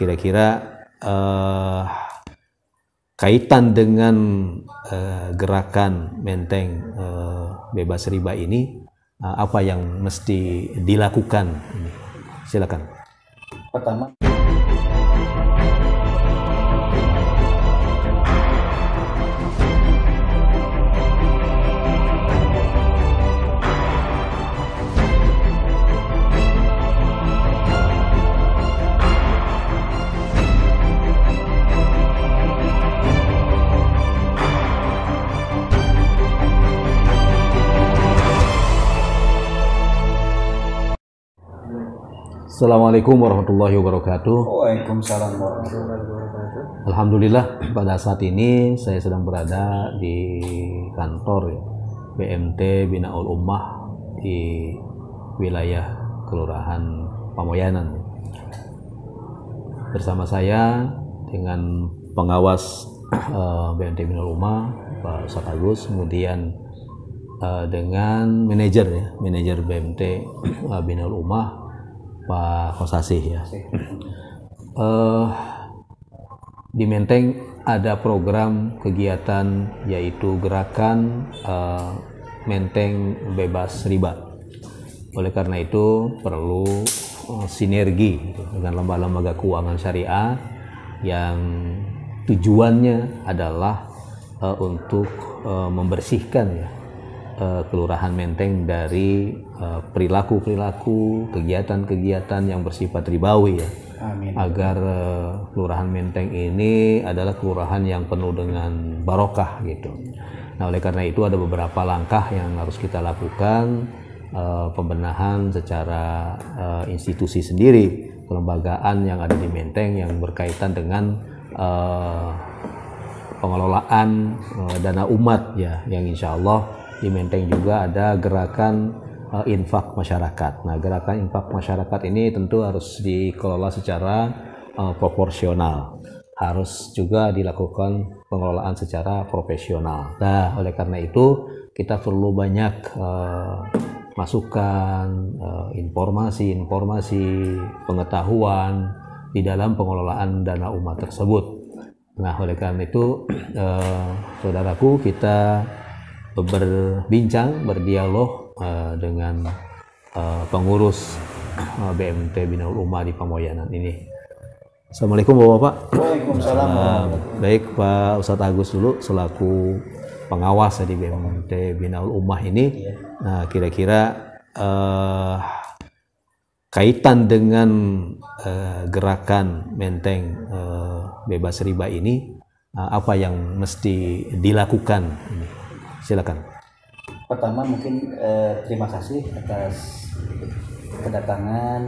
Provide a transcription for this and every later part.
kira-kira kaitan dengan gerakan Menteng bebas riba ini, apa yang mesti dilakukan? Silakan. Pertama, Assalamualaikum warahmatullahi wabarakatuh. Waalaikumsalam warahmatullahi wabarakatuh. Alhamdulillah, pada saat ini saya sedang berada di kantor BMT Binaul Ummah di wilayah Kelurahan Pamoyanan. Bersama saya dengan pengawas BMT Binaul Ummah, Pak Ustadz Agus, kemudian dengan manajer BMT Binaul Ummah, Pak Kosasih ya. Di Menteng ada program kegiatan yaitu gerakan Menteng bebas riba. Oleh karena itu perlu sinergi dengan lembaga-lembaga keuangan syariah yang tujuannya adalah untuk membersihkan Kelurahan Menteng dari perilaku-perilaku, kegiatan-kegiatan yang bersifat ribawi ya. Amin. Agar Kelurahan Menteng ini adalah kelurahan yang penuh dengan barokah gitu. Nah, oleh karena itu ada beberapa langkah yang harus kita lakukan, pembenahan secara institusi sendiri, kelembagaan yang ada di Menteng yang berkaitan dengan pengelolaan dana umat ya, yang insya Allah di Menteng juga ada gerakan infak masyarakat. Nah, gerakan infak masyarakat ini tentu harus dikelola secara proporsional. Harus juga dilakukan pengelolaan secara profesional. Nah, oleh karena itu kita perlu banyak masukan, informasi, pengetahuan di dalam pengelolaan dana umat tersebut. Nah, oleh karena itu saudaraku, kita berdialog dengan pengurus BMT Binaul Ummah di Pamoyanan ini. Assalamualaikum Bapak-Bapak. Waalaikumsalam. Baik, Pak Ustadz Agus dulu selaku pengawas di BMT Binaul Ummah ini. Nah, kira-kira kaitan dengan gerakan Menteng bebas riba ini, apa yang mesti dilakukan? Silakan. Pertama mungkin terima kasih atas kedatangan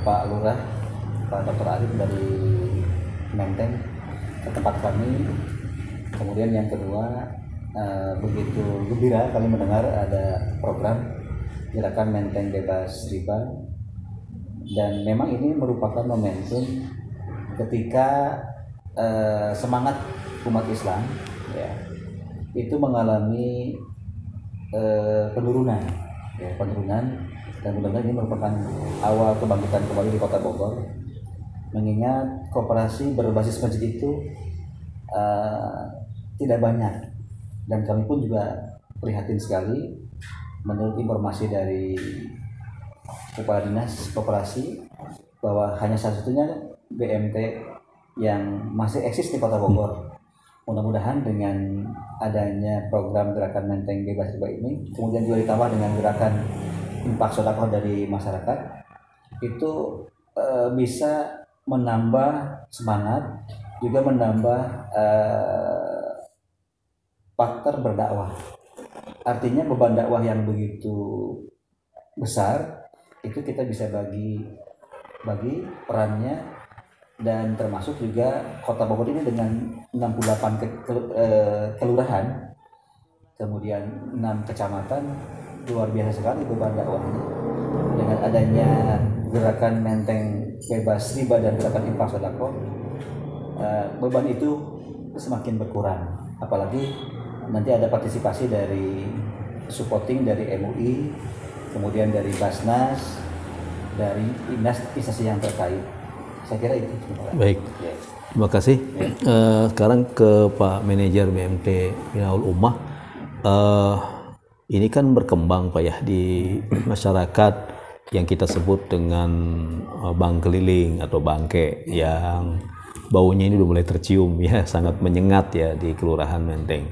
Pak Lurah, Pak Dr. Arif dari Menteng ke tempat kami. Kemudian yang kedua, begitu gembira kami mendengar ada program gerakan Menteng bebas riba, dan memang ini merupakan momentum ketika semangat umat Islam ya, itu mengalami penurunan dan mudah-mudahan ini merupakan awal kebangkitan kembali di Kota Bogor, mengingat koperasi berbasis masjid itu tidak banyak, dan kami pun juga prihatin sekali menurut informasi dari Kepala Dinas Koperasi bahwa hanya satu-satunya BMT yang masih eksis di Kota Bogor. Mudah-mudahan dengan adanya program gerakan Menteng bebas riba ini, kemudian juga ditambah dengan gerakan infak sedekah dari masyarakat, itu bisa menambah semangat, juga menambah faktor berdakwah. Artinya beban dakwah yang begitu besar itu kita bisa bagi perannya. Dan termasuk juga Kota Bogor ini dengan 68 kelurahan, kemudian 6 kecamatan, luar biasa sekali beban dakwahnya. Dengan adanya gerakan Menteng bebas riba dan gerakan infak sedekah, beban itu semakin berkurang. Apalagi nanti ada partisipasi dari supporting dari MUI, kemudian dari Basnas, dari instansi yang terkait. Saya kira itu. Baik, Ya. terima kasih. Sekarang ke Pak Manajer BMT Binaul Ummah. Ini kan berkembang Pak ya di masyarakat yang kita sebut dengan bank keliling atau bangke, yang baunya ini udah mulai tercium ya, sangat menyengat ya di Kelurahan Menteng.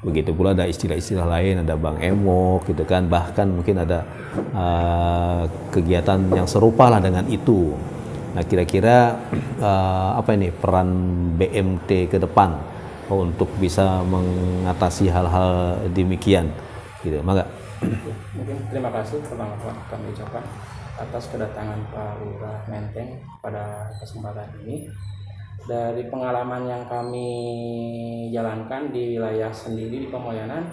Begitu pula ada istilah-istilah lain, ada bank emok gitu kan, bahkan mungkin ada kegiatan yang serupa lah dengan itu. Nah, kira-kira apa ini peran BMT ke depan untuk bisa mengatasi hal-hal demikian gitu, Mangga? Mungkin terima kasih pertama-tama kami ucapkan atas kedatangan Pak Lurah Menteng pada kesempatan ini. Dari pengalaman yang kami jalankan di wilayah sendiri di Pemoyanan,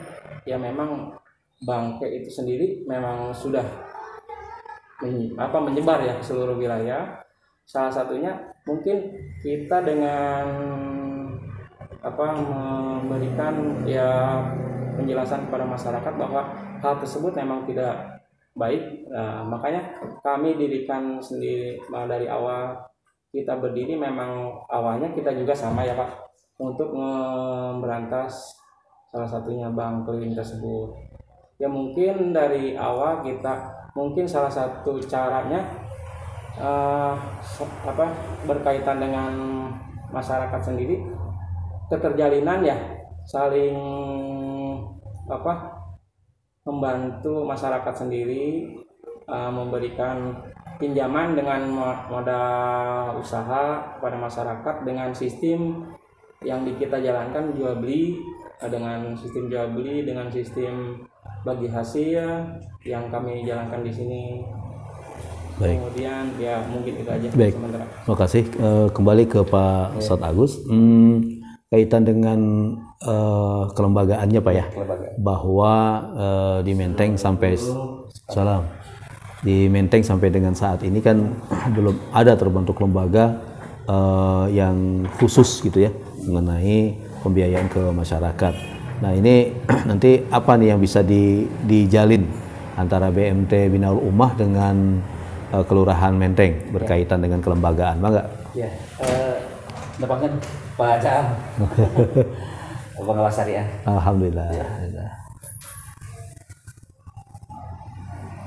ya memang bangke itu sendiri memang sudah menyebar ya ke seluruh wilayah. Salah satunya mungkin kita dengan memberikan ya penjelasan kepada masyarakat bahwa hal tersebut memang tidak baik. Makanya kami dirikan sendiri dari awal kita berdiri, memang awalnya kita juga sama ya Pak, untuk memberantas salah satunya bank keliling tersebut. Ya mungkin dari awal kita mungkin salah satu caranya berkaitan dengan masyarakat sendiri, keterjalinan ya, saling membantu masyarakat sendiri, memberikan pinjaman dengan modal usaha kepada masyarakat dengan sistem yang kita jalankan jual beli, dengan sistem jual beli, dengan sistem bagi hasil yang kami jalankan di sini. Baik. Kemudian ya mungkin itu aja. Baik. Sementara. Terima kasih. Kembali ke Pak Ustadz Agus. Kaitan dengan kelembagaannya Pak ya, bahwa di Menteng sampai di Menteng sampai dengan saat ini kan belum ada terbentuk lembaga yang khusus gitu ya mengenai pembiayaan ke masyarakat. Nah, ini nanti apa nih yang bisa dijalin antara BMT Binaul Ummah dengan Kelurahan Menteng berkaitan dengan kelembagaan, Bang? Ya, dapatkan Pak Caam, pengawas syariah. Alhamdulillah. Ya.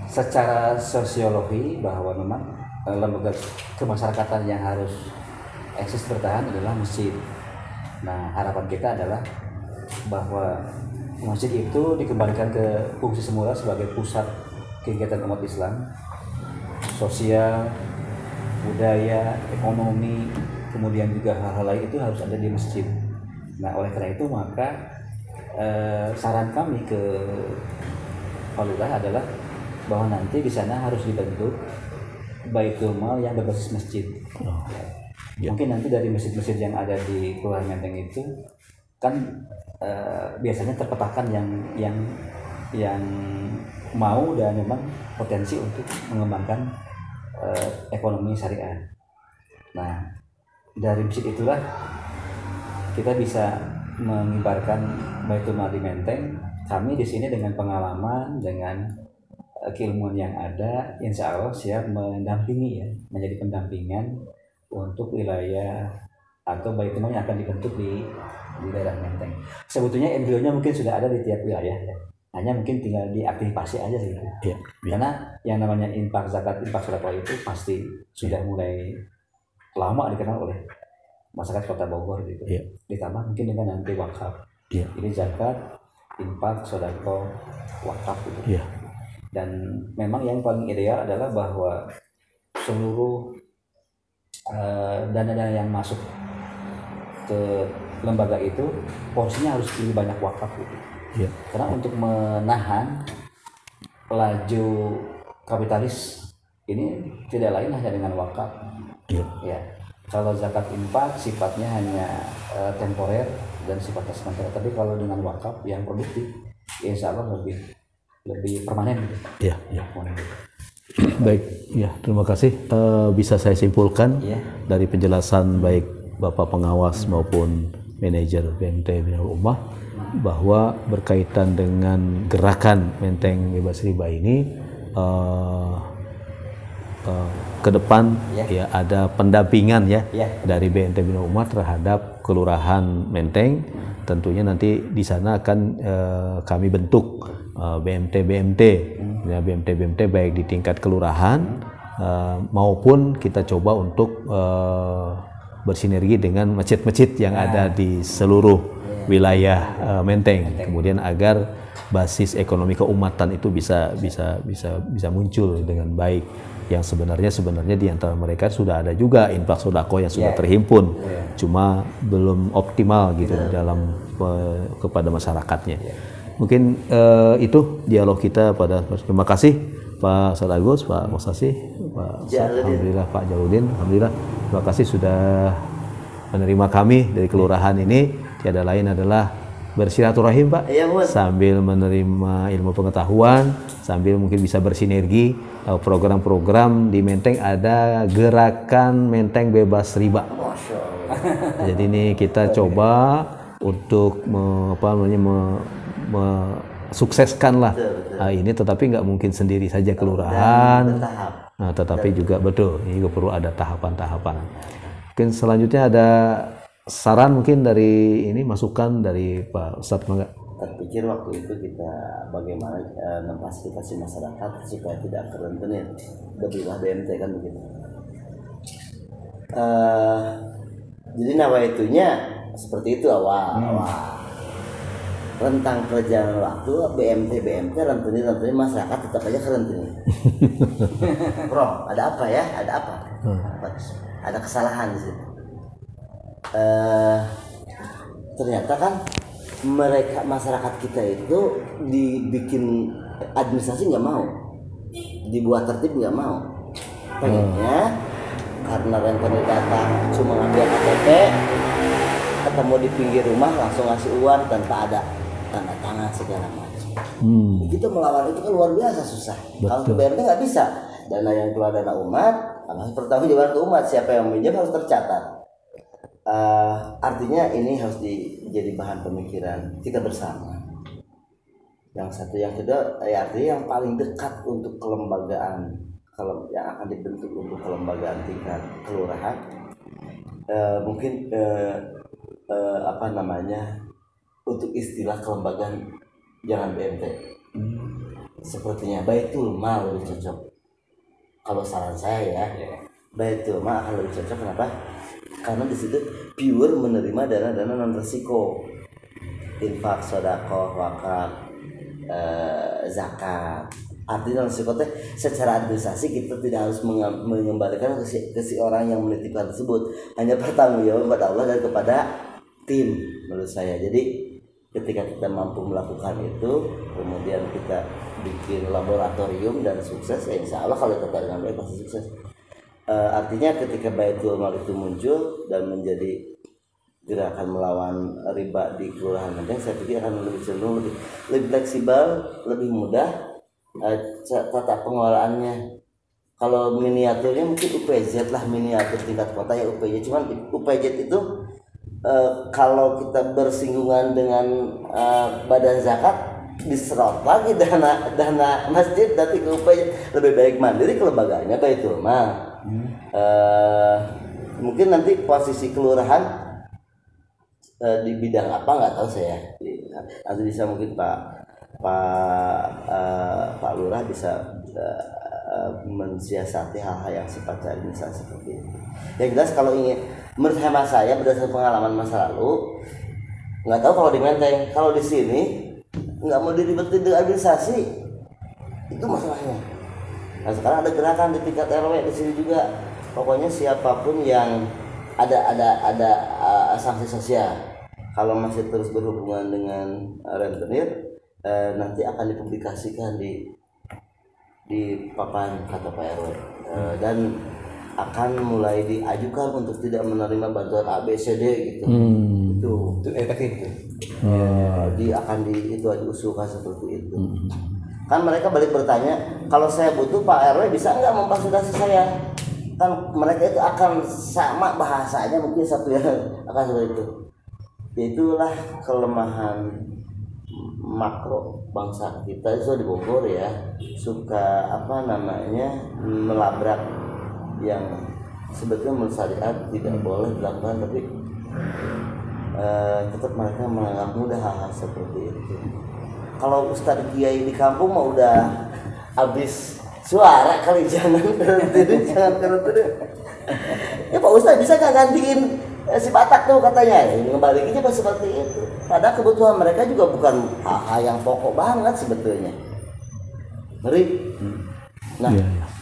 Secara sosiologi bahwa memang lembaga kemasyarakatan yang harus eksis bertahan adalah masjid. Nah, harapan kita adalah bahwa masjid itu dikembalikan ke fungsi semula sebagai pusat kegiatan umat Islam, sosial, budaya, ekonomi, kemudian juga hal-hal lain itu harus ada di masjid. Nah, oleh karena itu maka saran kami ke Pak Lurah adalah bahwa nanti di sana harus dibentuk baitul mal yang berbasis masjid. Ya. Mungkin nanti dari masjid-masjid yang ada di Kelurahan Menteng itu kan biasanya terpetakan yang mau dan memang potensi untuk mengembangkan ekonomi syariah. Nah, dari masjid itulah kita bisa mengibarkan baitul mal di Menteng. Kami di sini dengan pengalaman, dengan keilmuan yang ada, insya Allah siap mendampingi ya, menjadi pendampingan untuk wilayah atau baitul mal yang akan dibentuk di daerah Menteng. Sebetulnya embrionya mungkin sudah ada di tiap wilayah ya. Hanya mungkin tinggal diaktifasi aja gitu. Ya. Karena yang namanya infak zakat, infak sedekah itu pasti sudah mulai lama dikenal oleh masyarakat Kota Bogor gitu. Ya. Ditambah mungkin dengan nanti wakaf. Ya. Jadi zakat, infak, sedekah, wakaf gitu. Ya. Dan memang yang paling ideal adalah bahwa seluruh dana-dana yang masuk ke lembaga itu porsinya harus lebih banyak wakaf gitu. Ya. Karena untuk menahan laju kapitalis ini tidak lain hanya dengan wakaf. Ya. Ya. Kalau zakat infak sifatnya hanya temporer dan sifatnya sementara, tapi kalau dengan wakaf yang produktif, ya insya Allah lebih permanen gitu. Ya, ya. Baik, ya terima kasih. Bisa saya simpulkan dari penjelasan baik Bapak pengawas maupun manajer BMT Binaul Ummah bahwa berkaitan dengan gerakan Menteng Bebas Riba ini ke depan Ya. ya ada pendampingan ya Ya. dari BMT Bina Umat terhadap Kelurahan Menteng. Tentunya nanti di sana akan kami bentuk BMT ya, BMT baik di tingkat kelurahan maupun kita coba untuk bersinergi dengan masjid-masjid yang ada di seluruh wilayah Menteng. Kemudian agar basis ekonomi keumatan itu bisa muncul dengan baik. Yang sebenarnya di antara mereka sudah ada juga infak sodako yang sudah terhimpun, cuma belum optimal gitu dalam kepada masyarakatnya. Mungkin itu dialog kita pada. Terima kasih Pak Ustadz Agus, Pak Mosasi, Pak alhamdulillah Pak Jaludin, alhamdulillah terima kasih sudah menerima kami dari kelurahan ini. Tiada lain adalah bersilaturahim Pak, sambil menerima ilmu pengetahuan, sambil mungkin bisa bersinergi program-program di Menteng. Ada gerakan Menteng bebas riba. Jadi ini kita coba untuk sukseskan lah ini, tetapi nggak mungkin sendiri saja kelurahan, tetapi juga betul ini juga perlu ada tahapan-tahapan. Mungkin selanjutnya ada saran mungkin dari ini, masukan dari Pak Ustadz Mangga. Terpikir waktu itu kita bagaimana memfasilitasi masyarakat supaya tidak kerentenir, lebihlah BMT kan begitu. Jadi nawaitunya seperti itu awal. Rentang perjalanan waktu BMT rentenir masyarakat tetap aja kerentenir. Bro, ada apa ya? Ada apa? Ada kesalahan di situ. Ternyata kan masyarakat kita itu dibikin administrasi nggak mau, dibuat tertib nggak mau. Pengennya karena rentenir datang cuma ngambil KTP, ketemu di pinggir rumah langsung ngasih uang tanpa ada tanda tangan segala macam. Kita melawan itu kan luar biasa susah. Kalau ke BMT nggak bisa. Dana yang keluar dana umat, harus bertanggung jawab ke umat. Siapa yang meminjam harus tercatat. Artinya ini harus jadi bahan pemikiran kita bersama. Yang satu, yang kedua, artinya yang paling dekat untuk kelembagaan yang akan dibentuk untuk kelembagaan tingkat kelurahan, mungkin untuk istilah kelembagaan jangan BMT, sepertinya Baitul Mal lebih cocok. Kalau saran saya ya, Baitul Mal akan lebih cocok. Kenapa? Karena di situ pure menerima dana-dana non resiko, infak, sedekah, wakaf, zakat. Artinya non resiko teh secara administrasi kita tidak harus mengembalikan ke si orang yang menitipkan tersebut, hanya bertanggung jawab kepada Allah dan kepada tim, menurut saya. Jadi ketika kita mampu melakukan itu, kemudian kita bikin laboratorium dan sukses, ya insya Allah kalau kita dengan baik pasti sukses. Artinya ketika Baitul Mal itu muncul dan menjadi gerakan melawan riba di Kelurahan Menteng, saya pikir akan lebih cenderung, lebih fleksibel, lebih mudah tata pengolahannya. Kalau miniaturnya mungkin UPZ lah, miniatur tingkat kota ya UPZ. Cuman UPZ itu kalau kita bersinggungan dengan badan zakat, diserot lagi dana masjid nanti ke UPZ. Lebih baik mandiri kelembagaannya Baitul Mal. Mungkin nanti posisi kelurahan di bidang apa nggak tahu saya. Nanti bisa mungkin Pak Lurah bisa mensiasati hal-hal yang sifatnya administrasi seperti itu. Yang jelas kalau ingin, menurut hemat saya berdasarkan pengalaman masa lalu, nggak tahu kalau di Menteng, kalau di sini nggak mau diribetin dengan administrasi, itu masalahnya. Nah sekarang ada gerakan di tingkat RW di sini juga. Pokoknya siapapun yang ada sanksi sosial kalau masih terus berhubungan dengan rentenir, nanti akan dipublikasikan di papan kata Pak RW, dan akan mulai diajukan untuk tidak menerima bantuan ABCD gitu. Itu efektif. Itu diusulkan seperti itu. Kan mereka balik bertanya, kalau saya butuh Pak RW bisa nggak memfasilitasi saya? Kan mereka itu akan sama bahasanya, mungkin satu yang akan seperti itu. Itulah kelemahan makro bangsa kita itu di Bogor ya suka apa namanya melabrak yang sebetulnya menurut syariat tidak boleh dilakukan, tapi tetap mereka menganggap mudah hal-hal seperti itu. Kalau Ustadz Kiai di kampung mah udah habis suara kali, jangan kerunturin. Ya Pak Ustadz bisa nggak gantiin si Batak tuh katanya, ngebalikinnya pas seperti itu. Padahal kebutuhan mereka juga bukan hal yang pokok banget sebetulnya. Ngeri. Nah,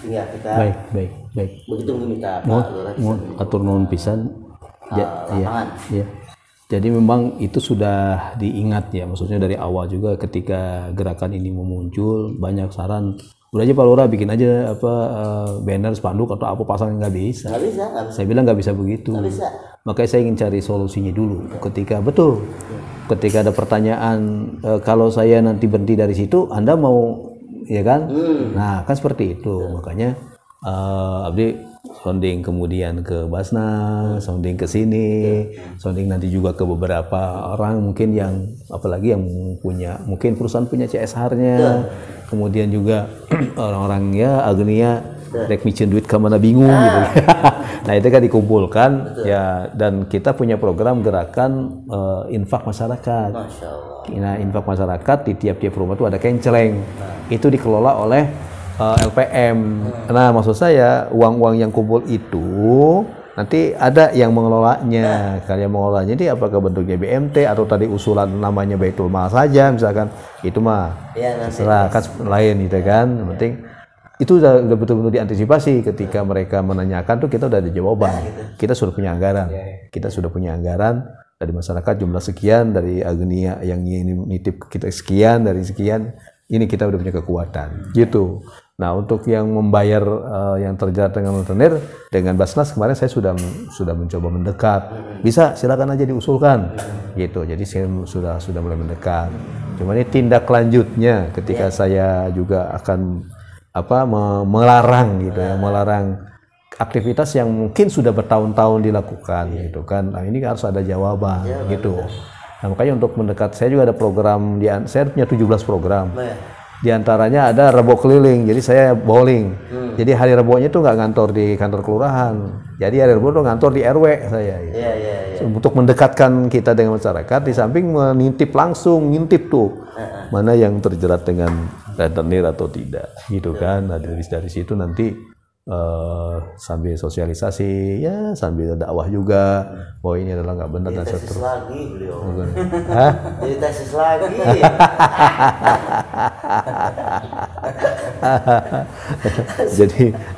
ya kita baik. begitu minta Mau Pak Lurah atur nuhun pisan. lapangan. Ya. Jadi memang itu sudah diingat ya, maksudnya dari awal juga ketika gerakan ini muncul banyak saran. Udah aja Pak Lurah bikin aja banner, spanduk atau apa, pasang, nggak bisa. Nggak bisa. Saya bilang nggak bisa begitu. Nggak bisa. Makanya saya ingin cari solusinya dulu. Ketika ada pertanyaan, kalau saya nanti berhenti dari situ, Anda mau, ya kan? Nah, kan seperti itu. Makanya Abdi sounding kemudian ke Basnas, sounding ke sini, sounding nanti juga ke beberapa orang mungkin yang apalagi yang punya, mungkin perusahaan punya CSR-nya, kemudian juga orang-orang ya Agnia rek micin duit ke mana bingung gitu. Nah, itu kan dikumpulkan ya, dan kita punya program gerakan infak masyarakat. Masya Allah. Nah, infak masyarakat di tiap-tiap rumah itu ada kenceleng. Itu dikelola oleh LPM. Nah, maksud saya uang-uang yang kumpul itu nanti ada yang mengelolanya. Kalian mengelolanya ini apakah bentuknya BMT atau tadi usulan namanya Baitul Mal saja misalkan, itu mah terserah kan lain gitu kan. Yang penting itu udah betul-betul diantisipasi ketika mereka menanyakan tuh kita udah ada jawaban. Kita sudah punya anggaran. Kita sudah punya anggaran dari masyarakat jumlah sekian, dari Agnia yang ini nitip kita sekian, dari sekian ini kita udah punya kekuatan gitu. Nah, untuk yang membayar yang terjerat dengan rentenir dengan Basnas kemarin saya sudah mencoba mendekat. Bisa silakan aja diusulkan gitu. Jadi saya sudah mulai mendekat. Cuma ini tindak lanjutnya ketika saya juga akan melarang gitu ya, melarang aktivitas yang mungkin sudah bertahun-tahun dilakukan gitu kan. Nah, ini harus ada jawaban gitu. Nah, makanya untuk mendekat saya juga ada program, saya punya 17 program. Di antaranya ada rebo keliling, jadi saya bowling. Jadi hari rebonya itu nggak ngantor di kantor kelurahan, jadi hari rebo itu ngantor di RW saya. Gitu. Untuk mendekatkan kita dengan masyarakat, di samping mengintip langsung, ngintip tuh mana yang terjerat dengan rentenir atau tidak, gitu kan. Nah, dari situ nanti sambil sosialisasi ya, sambil dakwah juga bahwa ini adalah nggak benar dan seterusnya. Lagi beliau. Hah? Jadi tesis lagi.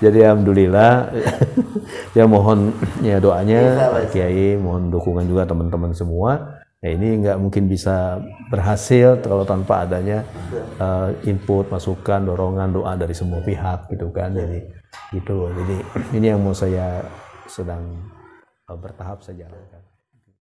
jadi alhamdulillah ya, mohon ya doanya Pak Kiai, mohon dukungan juga teman-teman semua. Ya, ini nggak mungkin bisa berhasil kalau tanpa adanya input, masukan, dorongan, doa dari semua pihak gitu kan. Jadi gitu. Jadi ini yang mau saya sedang bertahap saya jalankan.